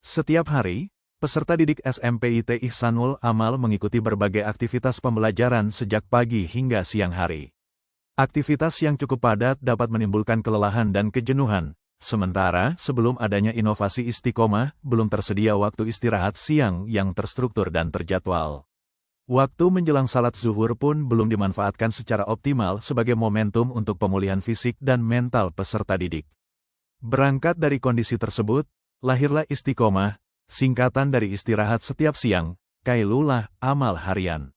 Setiap hari, peserta didik SMPIT Ihsanul Amal mengikuti berbagai aktivitas pembelajaran sejak pagi hingga siang hari. Aktivitas yang cukup padat dapat menimbulkan kelelahan dan kejenuhan, sementara sebelum adanya inovasi Istiqomah, belum tersedia waktu istirahat siang yang terstruktur dan terjadwal. Waktu menjelang salat zuhur pun belum dimanfaatkan secara optimal sebagai momentum untuk pemulihan fisik dan mental peserta didik. Berangkat dari kondisi tersebut, lahirlah Istiqomah, singkatan dari istirahat setiap siang, Qailulah Amal Harian.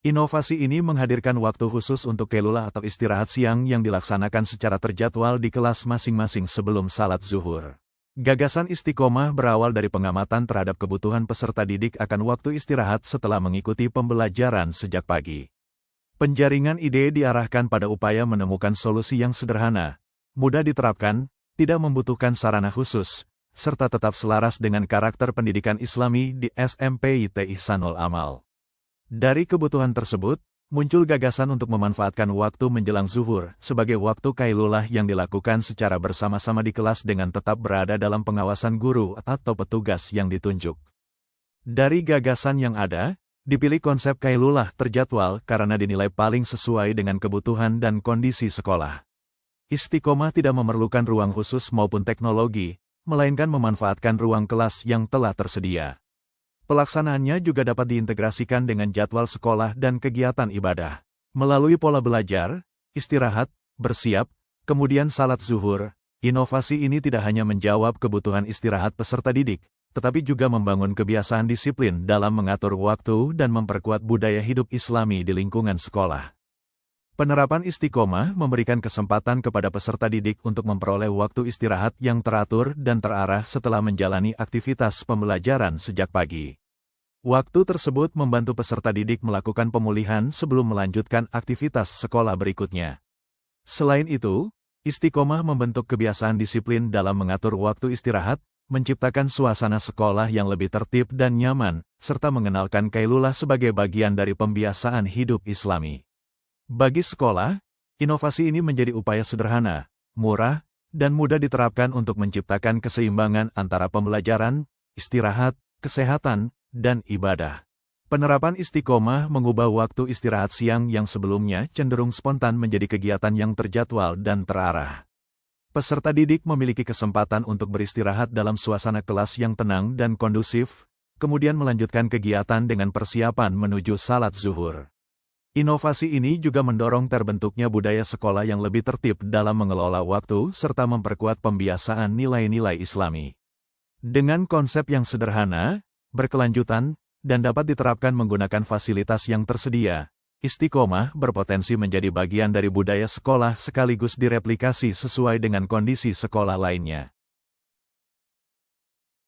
Inovasi ini menghadirkan waktu khusus untuk Qailulah atau istirahat siang yang dilaksanakan secara terjadwal di kelas masing-masing sebelum salat zuhur. Gagasan Istiqomah berawal dari pengamatan terhadap kebutuhan peserta didik akan waktu istirahat setelah mengikuti pembelajaran sejak pagi. Penjaringan ide diarahkan pada upaya menemukan solusi yang sederhana, mudah diterapkan, tidak membutuhkan sarana khusus, serta tetap selaras dengan karakter pendidikan Islami di SMPIT Ihsanul Amal. Dari kebutuhan tersebut, muncul gagasan untuk memanfaatkan waktu menjelang zuhur sebagai waktu Qailulah yang dilakukan secara bersama-sama di kelas dengan tetap berada dalam pengawasan guru atau petugas yang ditunjuk. Dari gagasan yang ada, dipilih konsep Qailulah terjadwal karena dinilai paling sesuai dengan kebutuhan dan kondisi sekolah. Istiqomah tidak memerlukan ruang khusus maupun teknologi, melainkan memanfaatkan ruang kelas yang telah tersedia. Pelaksanaannya juga dapat diintegrasikan dengan jadwal sekolah dan kegiatan ibadah. Melalui pola belajar, istirahat, bersiap, kemudian salat zuhur, inovasi ini tidak hanya menjawab kebutuhan istirahat peserta didik, tetapi juga membangun kebiasaan disiplin dalam mengatur waktu dan memperkuat budaya hidup Islami di lingkungan sekolah. Penerapan Istiqomah memberikan kesempatan kepada peserta didik untuk memperoleh waktu istirahat yang teratur dan terarah setelah menjalani aktivitas pembelajaran sejak pagi. Waktu tersebut membantu peserta didik melakukan pemulihan sebelum melanjutkan aktivitas sekolah berikutnya. Selain itu, Istiqomah membentuk kebiasaan disiplin dalam mengatur waktu istirahat, menciptakan suasana sekolah yang lebih tertib dan nyaman, serta mengenalkan Qailulah sebagai bagian dari pembiasaan hidup Islami. Bagi sekolah, inovasi ini menjadi upaya sederhana, murah, dan mudah diterapkan untuk menciptakan keseimbangan antara pembelajaran, istirahat, kesehatan, dan ibadah. Penerapan Istiqomah mengubah waktu istirahat siang yang sebelumnya cenderung spontan menjadi kegiatan yang terjadwal dan terarah. Peserta didik memiliki kesempatan untuk beristirahat dalam suasana kelas yang tenang dan kondusif, kemudian melanjutkan kegiatan dengan persiapan menuju salat zuhur. Inovasi ini juga mendorong terbentuknya budaya sekolah yang lebih tertib dalam mengelola waktu serta memperkuat pembiasaan nilai-nilai Islami. Dengan konsep yang sederhana, berkelanjutan, dan dapat diterapkan menggunakan fasilitas yang tersedia, Istiqomah berpotensi menjadi bagian dari budaya sekolah sekaligus direplikasi sesuai dengan kondisi sekolah lainnya.